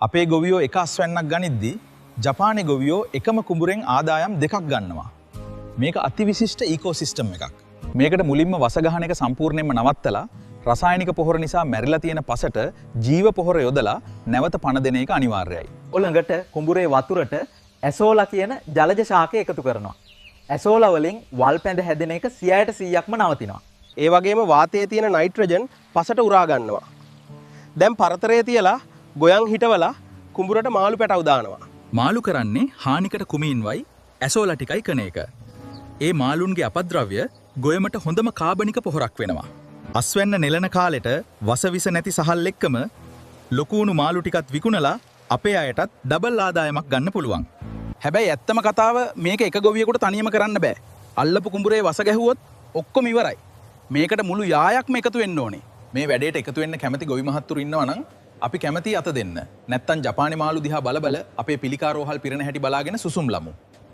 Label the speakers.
Speaker 1: අපේ ගොවියෝ එක අස්වැන්නක් ගනිද්දී ජපානයේ ගොවියෝ එකම කුඹුරෙන් ආදායම් දෙකක් ගන්නවා. මේක අතිවිශිෂ්ට ඉකෝසිස්ටම් එකක්. මේකට මුලින්ම වස ගහන එක සම්පූර්ණයෙන්ම නවත්තලා රසායනික පොහොර නිසා මැරිලා තියෙන පසට ජීව පොහොර යොදලා නැවත පණ දෙන එක අනිවාර්යයි.
Speaker 2: ඔළඟට කුඹුරේ වතුරට ඇසෝලා කියන ජලජ ශාකය එකතු කරනවා. ඇසෝලා වලින් වල් පැඳ හැදෙන එක 100%ක්ම නවතිනවා.
Speaker 3: ඒ වගේම වාතයේ තියෙන නයිට්‍රජන් පසට උරා ගන්නවා. දැන් පරතරයේ තියලා ගොයන් හිටවලා කුඹුරට මාළු පැටව දානවා.
Speaker 1: මාළු කරන්නේ හානිකට කුමීන්වයි ඇසෝලා ටිකයි කන එක. ඒ මාළුන්ගේ අපද්‍රව්‍ය ගොයමට හොඳම කාබනික පොහොරක් වෙනවා. අස්වැන්න නෙලන කාලෙට වසවිස නැති සහල් එක්කම ලොකුණු මාළු ටිකත් විකුණලා අපේ අයටත් ඩබල් ආදායමක් ගන්න පුළුවන්. හැබැයි ඇත්තම කතාව මේක එක ගොවියෙකුට තනියම කරන්න බෑ. අල්ලපු කුඹුරේ වස ගැහුවොත් ඔක්කොම ඉවරයි. මේකට මුළු යායක්ම එකතු වෙන්න ඕනේ. මේ වැඩේට එකතු වෙන්න කැමති ගොවි මහත්තුරු ඉන්නවා නම් අපි කැමති අත දෙන්න. නැත්තම් ජපානයේ මාළු දිහා බල බල අපේ පිළිකාරෝහල් පිරෙන හැටි බලාගෙන සුසුම් ලමු.